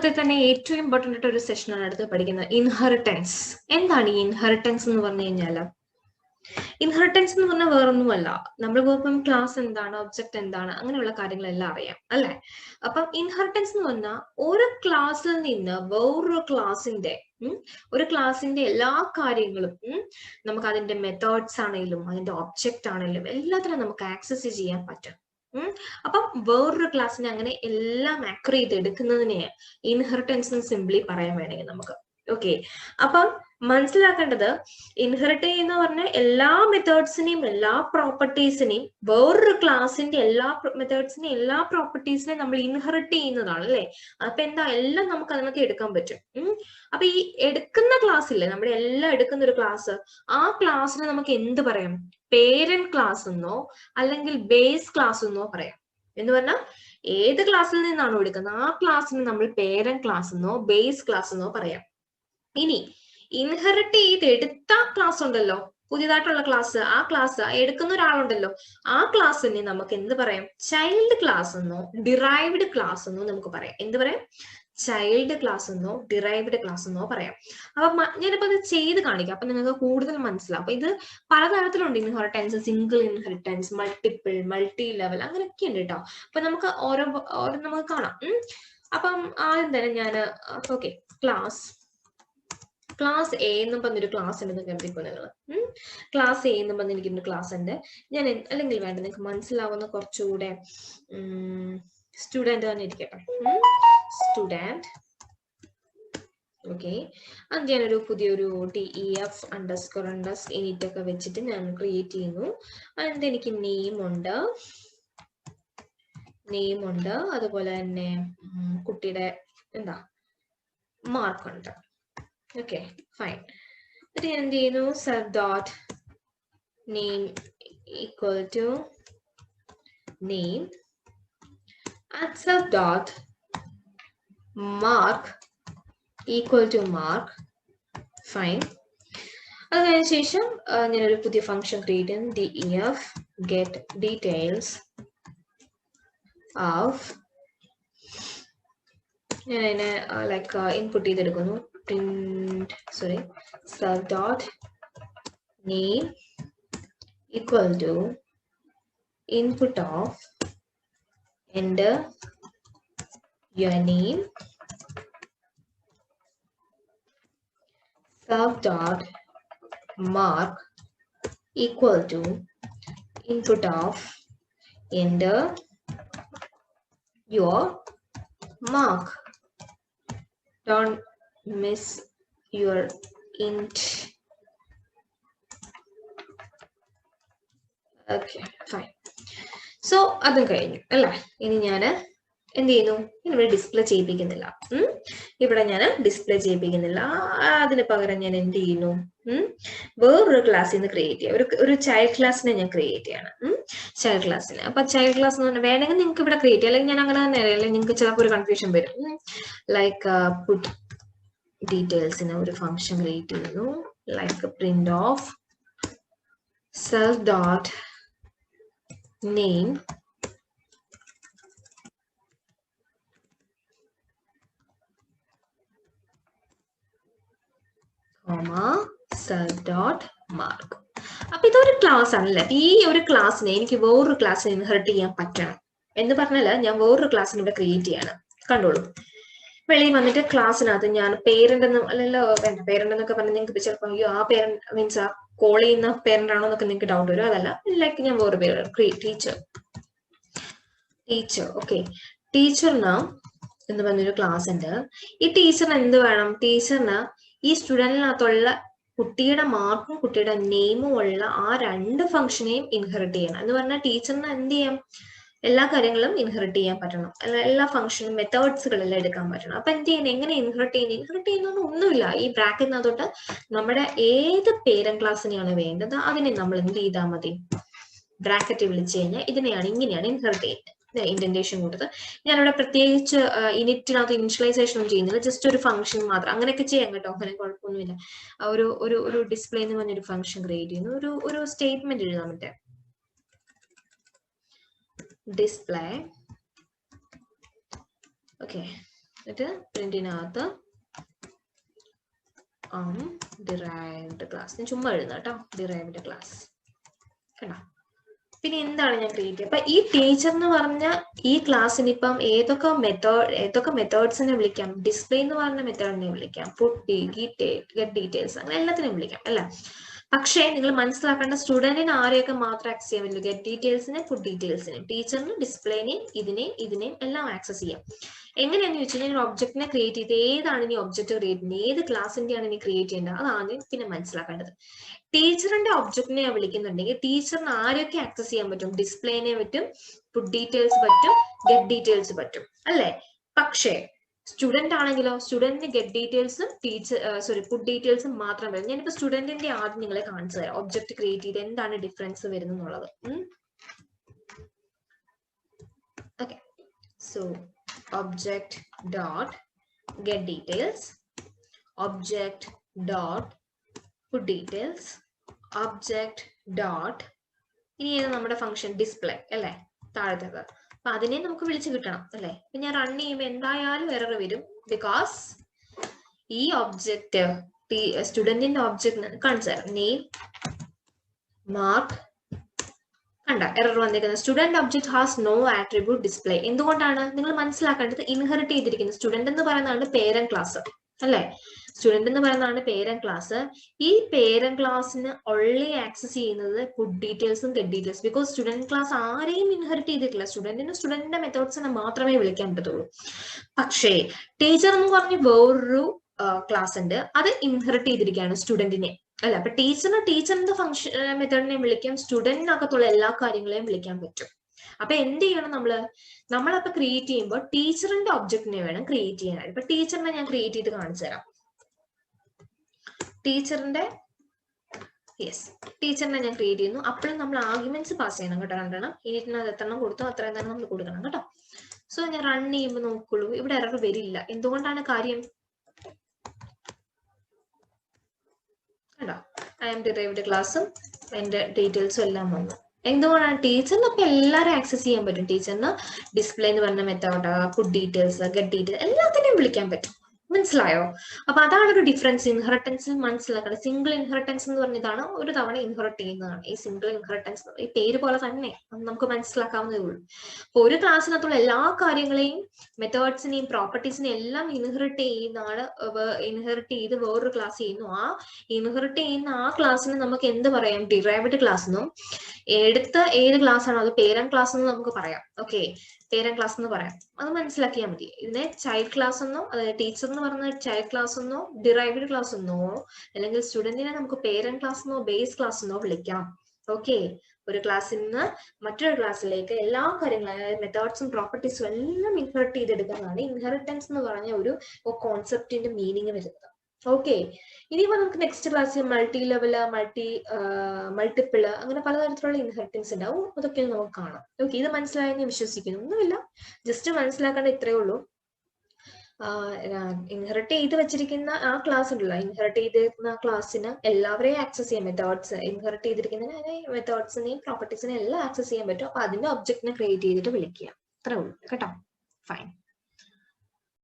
തുടക്കത്തിൽ തന്നെ ഏറ്റവും ഇമ്പോർട്ടൻ്റ് ആയിട്ട് ഒരു സെഷനാണ് അടുത്ത് പഠിക്കുന്നത്, ഇൻഹെറിറ്റൻസ്. എന്താണ് ഈ ഇൻഹെറിറ്റൻസ് എന്ന് പറഞ്ഞു കഴിഞ്ഞാൽ? ഇൻഹെറിറ്റൻസ് എന്ന് പറഞ്ഞാൽ വേറൊന്നുമല്ല, നമ്മൾ ഇപ്പം ക്ലാസ് എന്താണ്, ഒബ്ജക്റ്റ് എന്താണ്, അങ്ങനെയുള്ള കാര്യങ്ങളെല്ലാം അറിയാം അല്ലെ. അപ്പം ഇൻഹെറിറ്റൻസ് എന്ന് പറഞ്ഞാൽ ഒരു ക്ലാസ്സിൽ നിന്ന് വേറൊരു ക്ലാസ്സിന്റെ ഒരു ക്ലാസ്സിന്റെ എല്ലാ കാര്യങ്ങളും നമുക്ക് അതിന്റെ മെത്തേഡ്സ് ആണെങ്കിലും അതിന്റെ ഒബ്ജക്റ്റ് ആണെങ്കിലും എല്ലാത്തിനും നമുക്ക് ആക്സസ് ചെയ്യാൻ പറ്റും. അപ്പം വേറൊരു ക്ലാസ്സിനെ അങ്ങനെ എല്ലാം ആക്വർ ചെയ്ത് എടുക്കുന്നതിനെ ഇൻഹെറിറ്റൻസ് സിംപ്ലി പറയാൻ വേണമെങ്കിൽ നമുക്ക്. ഓക്കെ, അപ്പം മനസ്സിലാക്കേണ്ടത് ഇൻഹെറിറ്റ് ചെയ്യുന്ന പറഞ്ഞ എല്ലാ മെത്തേഡ്സിനെയും എല്ലാ പ്രോപ്പർട്ടീസിനെയും വേറൊരു ക്ലാസിന്റെ എല്ലാ മെത്തേഡ്സിനെയും എല്ലാ പ്രോപ്പർട്ടീസിനെയും നമ്മൾ ഇൻഹെറിറ്റ് ചെയ്യുന്നതാണ് അല്ലെ. അപ്പൊ എന്താ, എല്ലാം നമുക്ക് അതിനൊക്കെ എടുക്കാൻ പറ്റും. അപ്പൊ ഈ എടുക്കുന്ന ക്ലാസ്സില്ലേ, നമ്മുടെ എല്ലാം എടുക്കുന്ന ഒരു ക്ലാസ്, ആ ക്ലാസ്സിന് നമുക്ക് എന്ത് പറയാം? പേരന്റ് ക്ലാസ് എന്നോ അല്ലെങ്കിൽ ബേസ് ക്ലാസ് എന്നോ പറയാം. എന്ന് പറഞ്ഞാൽ ഏത് ക്ലാസ്സിൽ നിന്നാണോ എടുക്കുന്നത് ആ ക്ലാസ്സിന് നമ്മൾ പേരന്റ് ക്ലാസ് എന്നോ ബേസ് ക്ലാസ് എന്നോ പറയാം. ഇനി ഇൻഹെറിറ്റ് ചെയ്ത് എടുത്ത ക്ലാസ് ഉണ്ടല്ലോ, പുതിയതായിട്ടുള്ള ക്ലാസ്, ആ ക്ലാസ് എടുക്കുന്ന ഒരാളുണ്ടല്ലോ, ആ ക്ലാസ്സിനെ നമുക്ക് എന്ത് പറയാം? ചൈൽഡ് ക്ലാസ് എന്നോ ഡിറൈവ്ഡ് ക്ലാസ് എന്നോ നമുക്ക് പറയാം. എന്ത് പറയാം? ചൈൽഡ് ക്ലാസ് എന്നോ ഡിറൈവ്ഡ് ക്ലാസ് എന്നോ പറയാം. അപ്പൊ ഞാനിപ്പോ അത് ചെയ്ത് കാണിക്കാം, അപ്പൊ നിങ്ങൾക്ക് കൂടുതൽ മനസ്സിലാവും. അപ്പൊ ഇത് പലതരത്തിലുണ്ട് inheritance, single inheritance, multiple, multi level, അങ്ങനെയൊക്കെ ഉണ്ട് കേട്ടോ. അപ്പൊ നമുക്ക് ഓരോ നമുക്ക് കാണാം. അപ്പം ആദ്യം തന്നെ ഞാൻ ഓക്കെ, ക്ലാസ് എ എന്നും പറഞ്ഞൊരു ക്ലാസ് ഉണ്ടെന്ന് കരുതിക്കോ നിങ്ങൾ. ക്ലാസ് എ എന്നും പറഞ്ഞ എനിക്കൊരു ക്ലാസ് ഉണ്ട്. ഞാൻ അല്ലെങ്കിൽ വേണ്ട, നിങ്ങൾക്ക് മനസ്സിലാവുന്ന കുറച്ചുകൂടെ സ്റ്റുഡന്റ് തന്നെ ഇരിക്കട്ടെ, സ്റ്റുഡന്റ്. ഓക്കെ, അത് ഞാനൊരു പുതിയൊരു DEF _ init ഒക്കെ വെച്ചിട്ട് ഞാൻ ക്രിയേറ്റ് ചെയ്യുന്നു. അതിന്റെ എനിക്ക് നെയിം ഉണ്ട്, അതുപോലെ തന്നെ കുട്ടിയുടെ എന്താ മാർക്ക് ഉണ്ട്. Okay, fine. എന്നിട്ട് ഞാൻ എന്ത് ചെയ്യുന്നു? Self dot name equal to name and self dot mark equal to mark. Fine. അത് കഴിഞ്ഞ ശേഷം ഞാനൊരു പുതിയ ഫംഗ്ഷൻ ക്രിയേറ്റ് ചെയ്യുന്നു, DEF get details of. ഞാൻ അതിനെ ലൈക്ക് ഇൻപുട്ട് ചെയ്തെടുക്കുന്നു. self dot name equal to input of enter your name, self dot mark equal to input of enter your mark. Don't miss your int. Okay, fine. So അതും കഴിഞ്ഞു അല്ലേ. ഇനി ഞാൻ എന്ത് ചെയ്യുന്നു? ഇവിടെ ഡിസ്പ്ലേ ചെയ്യിപ്പിക്കുന്നില്ല. അതിന് പകരം ഞാൻ എന്ത് ചെയ്യുന്നു? വേറൊരു ക്ലാസ്സിൽ നിന്ന് ക്രിയേറ്റ് ചെയ്യാം. ഒരു ചൈൽഡ് ക്ലാസ്സിനെ ഞാൻ ക്രിയേറ്റ് ചെയ്യണം. ചൈൽഡ് ക്ലാസ്സിന്. അപ്പൊ ചൈൽഡ് ക്ലാസ് എന്ന് പറഞ്ഞാൽ വേണമെങ്കിൽ നിങ്ങൾക്ക് ഇവിടെ ക്രിയേറ്റ് ചെയ്യാം, അല്ലെങ്കിൽ ഞാൻ അങ്ങനെ തന്നെ അറിയാം, അല്ലെങ്കിൽ നിങ്ങൾക്ക് ചിലപ്പോൾ ഒരു കൺഫ്യൂഷൻ വരും. ലൈക്ക് പുട്ട് ഡീറ്റെയിൽസിന് ഒരു ഫംഗ്ഷൻ ക്രിയേറ്റ് ചെയ്യുന്നു, like print of self dot name self dot mark. അപ്പൊ ഇതൊരു ക്ലാസ് ആണല്ലേ. ഈ ഒരു ക്ലാസ്സിനെ എനിക്ക് വേറൊരു ക്ലാസ്സിനെ ഇൻഹെറിറ്റ് ചെയ്യാൻ പറ്റണം എന്ന് പറഞ്ഞാൽ ഞാൻ വേറൊരു ക്ലാസ്സിനെ ഇവിടെ ക്രിയേറ്റ് ചെയ്യണം. കണ്ടോളൂ, വെളിയിൽ വന്നിട്ട് ക്ലാസ്സിനകത്ത് ഞാൻ പേരന്റ് എന്ന് അല്ലല്ലോ വേണ്ട, പേരന്റ് എന്നൊക്കെ പറഞ്ഞാൽ നിങ്ങൾക്ക് ചിലപ്പോൾ അയ്യോ ആ പേരന്റ് മീൻസ് ആ കോൾ ചെയ്യുന്ന പേരന്റ് ആണോ എന്നൊക്കെ നിങ്ങൾക്ക് ഡൗട്ട് വരും. അതല്ല, ലൈക്ക് ഞാൻ വേറെ പേര് ടീച്ചർ. ഓക്കെ, ടീച്ചറിന് എന്ന് പറഞ്ഞൊരു ക്ലാസ് ഉണ്ട്. ഈ ടീച്ചറിന് എന്ത് വേണം? ടീച്ചറിന് ഈ സ്റ്റുഡന്റിനകത്തുള്ള കുട്ടിയുടെ മാർക്കും കുട്ടിയുടെ നെയിമും ഉള്ള ആ രണ്ട് ഫംഗ്ഷനെയും ഇൻഹെറിറ്റ് ചെയ്യണം. എന്ന് പറഞ്ഞാൽ ടീച്ചറിന് എന്ത് ചെയ്യാം? എല്ലാ കാര്യങ്ങളും ഇൻഹെറിറ്റ് ചെയ്യാൻ പറ്റണം, എല്ലാ ഫംഗ്ഷനും മെത്തേഡ്സുകളെല്ലാം എടുക്കാൻ പറ്റണം. അപ്പൊ എന്ത് ചെയ്യുന്നത്? എങ്ങനെ ഇൻഹെറിറ്റ് ചെയ്യുന്നത് ഒന്നുമില്ല. ഈ ബ്രാക്കറ്റിനകത്തോട്ട് നമ്മുടെ ഏത് പേരന്റ് ക്ലാസ്സിനെയാണ് വേണ്ടത് അതിനെ നമ്മൾ എന്ത് ചെയ്താൽ മതി? ബ്രാക്കറ്റ് വിളിച്ചു കഴിഞ്ഞാൽ ഇങ്ങനെയാണ് ഇൻഹെറിറ്റ് ചെയ്യുന്നത്. ഇൻഡന്റേഷൻ കൊടുത്ത് ഞാനിവിടെ പ്രത്യേകിച്ച് ഇനിറ്റിനകത്ത് ഇനിഷ്യലൈസേഷൻ ഒന്നും ചെയ്യുന്നില്ല, ജസ്റ്റ് ഒരു ഫംഗ്ഷൻ മാത്രം. അങ്ങനെയൊക്കെ ചെയ്യാം കേട്ടോ, അങ്ങനെ കുഴപ്പമൊന്നുമില്ല. ഒരു ഡിസ്പ്ലേ എന്ന് പറഞ്ഞൊരു ഫംഗ്ഷൻ ക്രിയേറ്റ് ചെയ്യുന്നു, ഒരു സ്റ്റേറ്റ്മെന്റ് എഴുതാൻ പറ്റേ ഡിസ്പ്ലേ. ഓക്കെ, എന്നിട്ട് പ്രിന്റിനകത്ത് ഡിറൈവ്ഡ് ക്ലാസ്. ഞാൻ ചുമ്മാ എഴുതാം കേട്ടോ, ഡിറൈവ്ഡ് ക്ലാസ് കണ്ടോ. പിന്നെ എന്താണ് ഞാൻ ക്രിയേറ്റ് ചെയ്യുക? അപ്പൊ ഈ ടീച്ചർ എന്ന് പറഞ്ഞ ഈ ക്ലാസ്സിന് ഇപ്പം ഏതൊക്കെ മെത്തേഡ്സിനെ വിളിക്കാം? ഡിസ്പ്ലേ എന്ന് പറഞ്ഞ മെത്തേഡിനെ വിളിക്കാം, പുട്ട്, ഗെറ്റ് ഡീറ്റെയിൽസ്, അങ്ങനെ എല്ലാത്തിനെയും വിളിക്കാം അല്ല. പക്ഷേ നിങ്ങൾ മനസ്സിലാക്കേണ്ട സ്റ്റുഡന്റിന് ആരെയൊക്കെ മാത്രം ആക്സസ് ചെയ്യാൻ പറ്റുള്ളൂ? ഗെറ്റ് ഡീറ്റെയിൽസിനെ, പുട്ട് ഡീറ്റെയിൽസിനെയും, ടീച്ചറിന് ഡിസ്പ്ലേനെയും ഇതിനെയും എല്ലാം ആക്സസ് ചെയ്യാം. എങ്ങനെയാണെന്ന് വെച്ച് കഴിഞ്ഞാൽ ഒബ്ജക്റ്റിനെ ക്രിയേറ്റ് ചെയ്ത് ഏതാണ് ഇനി ഒബ്ജക്റ്റ് ക്രിയേറ്റ് ചെയ്യുന്നത്, ഏത് ക്ലാസിന്റെയാണ് ഇനി ക്രിയേറ്റ് ചെയ്യേണ്ടത്, അതാണ് പിന്നെ മനസ്സിലാക്കേണ്ടത്. ടീച്ചറിന്റെ ഒബ്ജക്റ്റിനെ വിളിക്കുന്നുണ്ടെങ്കിൽ ടീച്ചറിന് ആരൊക്കെ ആക്സസ് ചെയ്യാൻ പറ്റും? ഡിസ്പ്ലേനെ പറ്റും, പുട്ട് ഡീറ്റെയിൽസ് പറ്റും, ഗെറ്റ് ഡീറ്റെയിൽസ് പറ്റും അല്ലേ. പക്ഷേ സ്റ്റുഡന്റ് ആണെങ്കിലോ, സ്റ്റുഡന്റിന് ഗെറ്റ് ഡീറ്റെയിൽസും പുട്ട് ഡീറ്റെയിൽസും മാത്രം വരും. ഞാനിപ്പോ സ്റ്റുഡന്റിന്റെ ആദ്യം നിങ്ങളെ കാണിച്ചു തരാം ഒബ്ജക്റ്റ് ക്രിയേറ്റ് ചെയ്ത് എന്താണ് ഡിഫറൻസ് വരുന്നത് എന്നുള്ളത്. Okay, so object dot get details, object dot put details, object dot ഇനി ഏത് നമ്മുടെ ഫംഗ്ഷൻ ഡിസ്പ്ലേ അല്ലേ താഴത്തേക്ക്. അപ്പൊ അതിനെ നമുക്ക് വിളിച്ചു കിട്ടണം അല്ലേ. അപ്പൊ ഞാൻ റൺ ചെയ്യുമ്പോൾ എന്തായാലും എറർ വരും. ബിക്കോസ് ഈ ഒബ്ജക്റ്റ് സ്റ്റുഡന്റിന്റെ ഒബ്ജക്റ്റ് കാണിച്ചു തരാം. നെയിം മാർക്ക് കണ്ട എറർ വന്നിരിക്കുന്നത്. Student object has no attribute display. എന്തുകൊണ്ടാണ്? നിങ്ങൾ മനസ്സിലാക്കേണ്ടത് ഇൻഹെറിറ്റ് ചെയ്തിരിക്കുന്നത് സ്റ്റുഡന്റ് എന്ന് പറയുന്നതാണ് പേരന്റ് ക്ലാസ് അല്ലെ. സ്റ്റുഡന്റ് എന്ന് പറയുന്നതാണ് പേരന്റ് ക്ലാസ്. ഈ പേരന്റ് ക്ലാസ്സിന് ഓൺലി ആക്സസ് ചെയ്യുന്നത് പുട്ട് ഡീറ്റെയിൽസും get details. Because student class ആരെയും ഇൻഹെറിറ്റ് ചെയ്തിട്ടില്ല. സ്റ്റുഡന്റിന്റെ മെത്തേഡ്സിനെ മാത്രമേ വിളിക്കാൻ പറ്റത്തുള്ളൂ. പക്ഷേ ടീച്ചർ എന്ന് പറഞ്ഞ് വേറൊരു ക്ലാസ് ഉണ്ട്, അത് ഇൻഹെറിറ്റ് ചെയ്തിരിക്കുകയാണ് സ്റ്റുഡന്റിനെ അല്ല. അപ്പൊ ടീച്ചറിന്റെ ഫംഗ്ഷൻ മെത്തേഡിനെ വിളിക്കാം, സ്റ്റുഡന്റിനകത്തുള്ള എല്ലാ കാര്യങ്ങളെയും വിളിക്കാൻ പറ്റും. അപ്പൊ എന്ത് ചെയ്യണം നമ്മളപ്പോ ക്രിയേറ്റ് ചെയ്യുമ്പോൾ ടീച്ചറിന്റെ ഒബ്ജക്റ്റിനെ വേണം ക്രിയേറ്റ് ചെയ്യാനായിട്ട്. ഇപ്പൊ ടീച്ചറിനെ ഞാൻ ക്രിയേറ്റ് ചെയ്ത് കാണിച്ചു തരാം. ടീച്ചറിനെ ഞാൻ ക്രിയേറ്റ് ചെയ്യുന്നു. അപ്പോഴും നമ്മൾ ആർഗ്യുമെന്റ്സ് പാസ് ചെയ്യണം കേട്ടോ. രണ്ടെണ്ണം ഇനിറ്റിനകത്ത് എത്രണ്ണം കൊടുത്തോ അത്രയും തന്നെ നമ്മൾ കൊടുക്കണം കേട്ടോ. സോ ഞാൻ റൺ ചെയ്യുമ്പോൾ നോക്കുള്ളൂ, ഇവിടെ എറർ വരില്ല. എന്തുകൊണ്ടാണ് കാര്യം? ഐ എം ഡിറൈവ്ഡ് ക്ലാസ്സും എന്റെ ഡീറ്റെയിൽസും എല്ലാം വന്നു. എന്തുകൊണ്ടാണ്? ടീച്ചറിന് അപ്പൊ എല്ലാവരും ആക്സസ് ചെയ്യാൻ പറ്റും. ടീച്ചറിന് ഡിസ്പ്ലേ എന്ന് പറഞ്ഞ method, put details, get details എല്ലാത്തിനെയും വിളിക്കാൻ പറ്റും. മനസ്സിലായോ? അപ്പൊ അതാണ് ഒരു ഡിഫറൻസ് ഇൻഹെറിറ്റൻസിൽ മനസ്സിലാക്കണം. സിംഗിൾ ഇൻഹെറിറ്റൻസ് എന്ന് പറഞ്ഞതാണ് ഒരു തവണ ഇൻഹെറിറ്റ് ചെയ്യുന്നതാണ്. ഈ സിംഗിൾ ഇൻഹെറിറ്റൻസ് ഈ പേര് പോലെ തന്നെ നമുക്ക് മനസ്സിലാക്കാവുന്നതേ ഉള്ളൂ. അപ്പൊ ഒരു ക്ലാസ്സിനകത്തുള്ള എല്ലാ കാര്യങ്ങളെയും മെത്തേഡ്സിനെയും പ്രോപ്പർട്ടീസിനെയും എല്ലാം ഇൻഹെറിറ്റ് ചെയ്ത് വേറൊരു ക്ലാസ് ചെയ്യുന്നു. ആ ഇൻഹെറിറ്റ് ചെയ്യുന്ന ആ ക്ലാസ്സിന് നമുക്ക് എന്ത് പറയാം? ഡിറൈവ്ഡ് ക്ലാസ് എന്നും. എടുത്ത ഏത് ക്ലാസ് ആണോ അത് പേരന്റ് ക്ലാസ് എന്ന് നമുക്ക് പറയാം. ഓക്കെ, പേരന്റ് ക്ലാസ് എന്ന് പറയാം. അത് മനസ്സിലാക്കിയാൽ മതി. ഇതിനെ ചൈൽഡ് ക്ലാസ് എന്നോ, അതായത് ടീച്ചർ എന്ന് പറഞ്ഞ ചൈൽഡ് ക്ലാസ് എന്നോ, ഡിറൈവ്ഡ് ക്ലാസ് എന്നോ, അല്ലെങ്കിൽ സ്റ്റുഡന്റിനെ നമുക്ക് പേരന്റ് ക്ലാസ് എന്നോ ബേസ് ക്ലാസ് എന്നോ വിളിക്കാം. ഓക്കെ, ഒരു ക്ലാസ്സിൽ നിന്ന് മറ്റൊരു ക്ലാസ്സിലേക്ക് എല്ലാ കാര്യങ്ങളും, അതായത് മെത്തേഡ്സും പ്രോപ്പർട്ടീസും എല്ലാം ഇൻഹെറിറ്റ് ചെയ്തെടുക്കുന്നതാണ് ഇൻഹെറിറ്റൻസ് എന്ന് പറഞ്ഞ ഒരു കോൺസെപ്റ്റിന്റെ മീനിങ് വരുന്നത്. ഓക്കെ, ഇനിയിപ്പോ നമുക്ക് നെക്സ്റ്റ് ക്ലാസ്സിൽ മൾട്ടി ലെവല്, മൾട്ടിപ്പിള് അങ്ങനെ പലതരത്തിലുള്ള ഇൻഹെറിറ്റൻസ് ഉണ്ടാവും. അതൊക്കെ നമുക്ക് കാണാം. ഓക്കെ, ഇത് മനസ്സിലായെന്ന് വിശ്വസിക്കുന്നു. ഒന്നുമില്ല, ജസ്റ്റ് മനസ്സിലാക്കേണ്ട ഇത്രയേ ഉള്ളൂ. ഇൻഹെറിറ്റ് ചെയ്ത് വെച്ചിരിക്കുന്ന ആ ക്ലാസ് ഉണ്ടല്ലോ, ഇൻഹെറിറ്റ് ചെയ്തിരിക്കുന്ന ആ ക്ലാസ്സിന് എല്ലാവരെയും ആക്സസ് ചെയ്യാം. മെത്തേഡ്സ് ഇൻഹെറിറ്റ് ചെയ്തിരിക്കുന്നതിന് മെത്തേഡ്സിനെയും പ്രോപ്പർട്ടീസിനെയും എല്ലാം ആക്സസ് ചെയ്യാൻ പറ്റും. അപ്പൊ അതിന്റെ ഒബ്ജക്റ്റിനെ ക്രിയേറ്റ് ചെയ്തിട്ട് വിളിക്കുക. അത്രേ ഉള്ളൂ കേട്ടോ. ഫൈൻ.